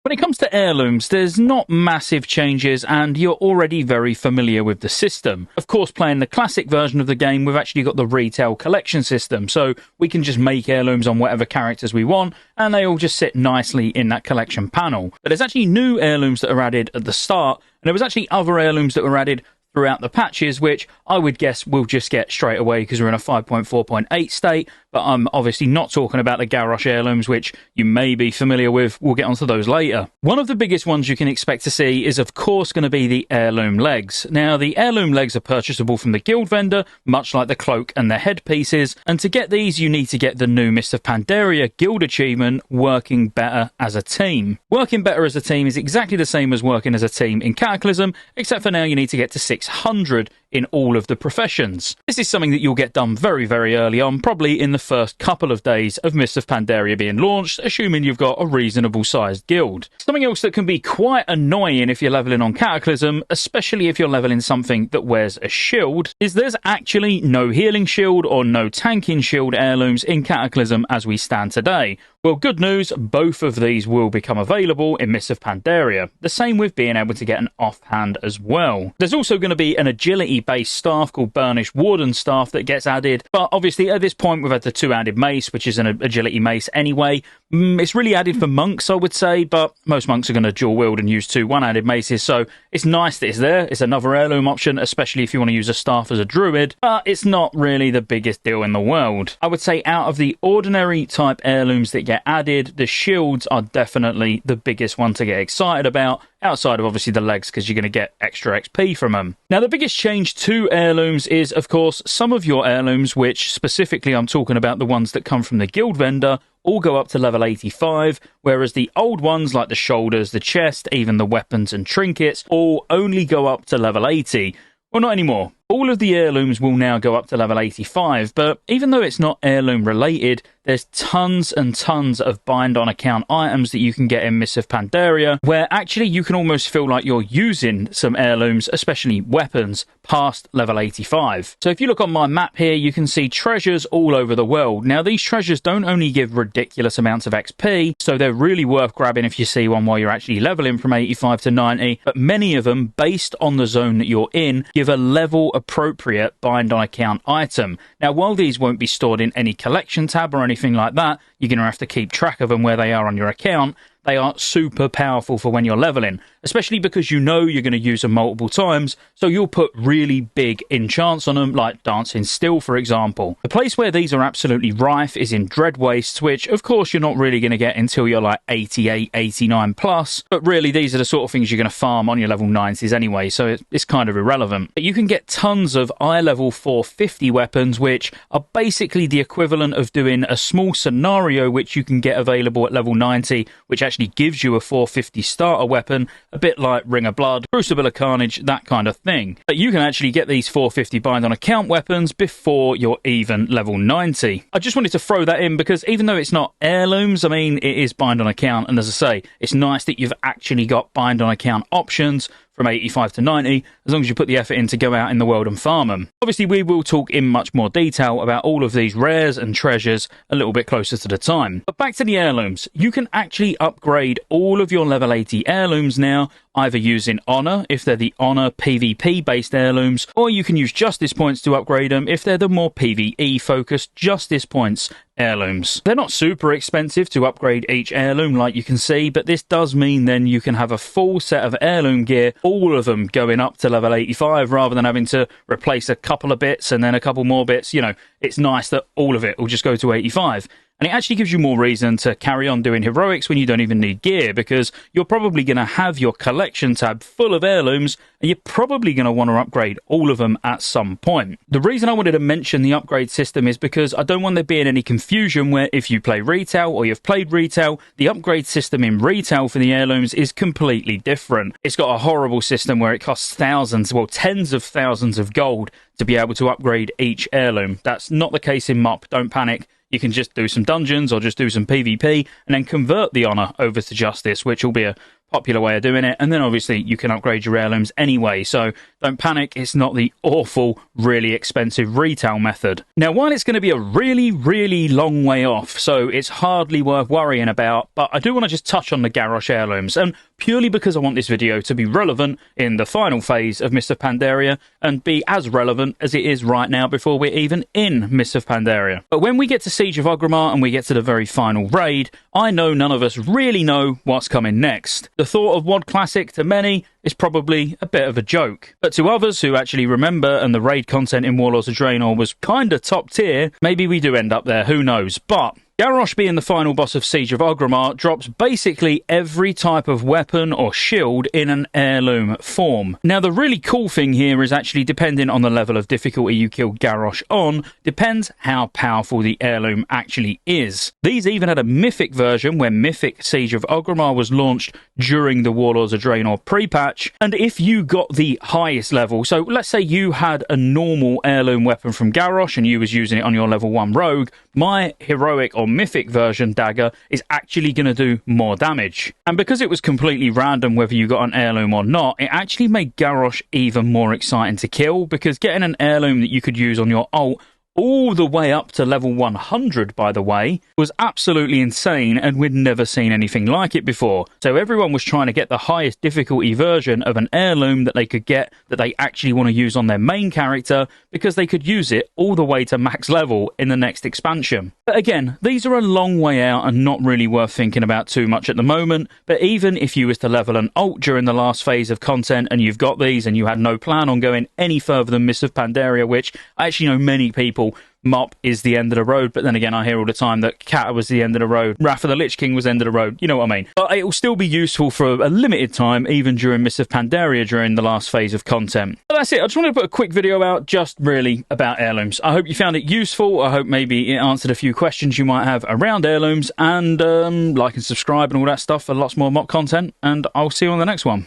When it comes to heirlooms, there's not massive changes and you're already very familiar with the system. Of course, playing the classic version of the game, we've actually got the retail collection system, so we can just make heirlooms on whatever characters we want and they all just sit nicely in that collection panel. But there's actually new heirlooms that are added at the start, and there was actually other heirlooms that were added throughout the patches, which I would guess we'll just get straight away because we're in a 5.4.8 state, but I'm obviously not talking about the Garrosh heirlooms, which you may be familiar with. We'll get onto those later. One of the biggest ones you can expect to see is, of course, going to be the heirloom legs. Now, the heirloom legs are purchasable from the guild vendor, much like the cloak and the headpieces, and to get these, you need to get the new Mist of Pandaria guild achievement, Working Better as a Team. Working better as a team is exactly the same as working as a team in Cataclysm, except for now you need to get to 600 in all of the professions. This is something that you'll get done very, very early on, probably in the first couple of days of Mist of Pandaria being launched, assuming you've got a reasonable sized guild. Something else that can be quite annoying if you're leveling on Cataclysm, especially if you're leveling something that wears a shield, is there's actually no healing shield or no tanking shield heirlooms in Cataclysm as we stand today. Well, good news, both of these will become available in Mist of Pandaria. The same with being able to get an offhand as well. There's also going to be an agility-based staff called Burnished Warden staff that gets added, but obviously at this point we've had the two-handed mace, which is an agility mace anyway. It's really added for monks, I would say, but most monks are going to dual wield and use two one-handed maces, so it's nice that it's there. It's another heirloom option, especially if you want to use a staff as a druid, but it's not really the biggest deal in the world. I would say out of the ordinary type heirlooms that get added, the shields are definitely the biggest one to get excited about, outside of obviously the legs, because you're going to get extra XP from them. Now, the biggest change to heirlooms is, of course, some of your heirlooms, which specifically I'm talking about the ones that come from the guild vendor, all go up to level 85, whereas the old ones like the shoulders, the chest, even the weapons and trinkets, all only go up to level 80. Well, not anymore. All of the heirlooms will now go up to level 85, but even though it's not heirloom related, there's tons and tons of bind on account items that you can get in Mist of Pandaria, where actually you can almost feel like you're using some heirlooms, especially weapons, past level 85. So if you look on my map here, you can see treasures all over the world. Now, these treasures don't only give ridiculous amounts of XP, so they're really worth grabbing if you see one while you're actually leveling from 85 to 90, but many of them, based on the zone that you're in, give a level appropriate bind on account item. Now, while these won't be stored in any collection tab or anything like that, you're going to have to keep track of them where they are on your account. They are super powerful for when you're leveling, especially because you know you're going to use them multiple times, so you'll put really big enchants on them, like Dancing Still, for example. The place where these are absolutely rife is in Dread Wastes, which of course you're not really going to get until you're like 88, 89 plus, but really these are the sort of things you're going to farm on your level 90s anyway, so it's kind of irrelevant. But you can get tons of eye level 450 weapons, which are basically the equivalent of doing a small scenario which you can get available at level 90, which actually gives you a 450 starter weapon, a bit like Ring of Blood, Crucible of Carnage, that kind of thing. But you can actually get these 450 bind on account weapons before you're even level 90. I just wanted to throw that in because even though it's not heirlooms, I mean, it is bind on account, and as I say, it's nice that you've actually got bind on account options from 85 to 90, as long as you put the effort in to go out in the world and farm them. Obviously, we will talk in much more detail about all of these rares and treasures a little bit closer to the time. But back to the heirlooms. You can actually upgrade all of your level 80 heirlooms now, either using Honor, if they're the Honor PvP based heirlooms, or you can use Justice points to upgrade them if they're the more PvE focused Justice points heirlooms. They're not super expensive to upgrade each heirloom like you can see, but this does mean then you can have a full set of heirloom gear, all of them going up to level 85 rather than having to replace a couple of bits and then a couple more bits. You know, it's nice that all of it will just go to 85. And it actually gives you more reason to carry on doing heroics when you don't even need gear, because you're probably going to have your collection tab full of heirlooms and you're probably going to want to upgrade all of them at some point. The reason I wanted to mention the upgrade system is because I don't want there being any confusion where if you play retail or you've played retail, the upgrade system in retail for the heirlooms is completely different. It's got a horrible system where it costs thousands, well, tens of thousands of gold to be able to upgrade each heirloom. That's not the case in MoP, don't panic. You can just do some dungeons or just do some PvP and then convert the Honor over to Justice, which will be a popular way of doing it, and then obviously you can upgrade your heirlooms anyway, so don't panic, it's not the awful, really expensive retail method. Now, while it's going to be a really long way off, so it's hardly worth worrying about, but I do want to just touch on the Garrosh heirlooms, and purely because I want this video to be relevant in the final phase of Mists of Pandaria, and be as relevant as it is right now before we're even in Mists of Pandaria. But when we get to Siege of Orgrimmar and we get to the very final raid, I know none of us really know what's coming next. The thought of WoD Classic to many is probably a bit of a joke. But to others who actually remember and the raid content in Warlords of Draenor was kinda top tier, maybe we do end up there, who knows. But Garrosh, being the final boss of Siege of Orgrimmar, drops basically every type of weapon or shield in an heirloom form. Now, the really cool thing here is actually, depending on the level of difficulty you kill Garrosh on, depends how powerful the heirloom actually is. These even had a mythic version when Mythic Siege of Orgrimmar was launched during the Warlords of Draenor pre-patch, and if you got the highest level, so let's say you had a normal heirloom weapon from Garrosh and you was using it on your level 1 rogue, my heroic or mythic version dagger is actually going to do more damage. And because it was completely random whether you got an heirloom or not, it actually made Garrosh even more exciting to kill, because getting an heirloom that you could use on your ult all the way up to level 100, by the way, was absolutely insane, and we'd never seen anything like it before. So everyone was trying to get the highest difficulty version of an heirloom that they could get, that they actually want to use on their main character, because they could use it all the way to max level in the next expansion. But again, these are a long way out and not really worth thinking about too much at the moment, but even if you was to level an ult during the last phase of content and you've got these and you had no plan on going any further than Mists of Pandaria, which I actually know many people, MoP is the end of the road, but then again, I hear all the time that Cata was the end of the road, Wrath of the Lich King was the end of the road, you know what I mean. But it will still be useful for a limited time, even during Mists of Pandaria during the last phase of content. But that's it, I just wanted to put a quick video out just really about heirlooms. I hope you found it useful, I hope maybe it answered a few questions you might have around heirlooms, and like and subscribe and all that stuff for lots more MoP content, and I'll see you on the next one.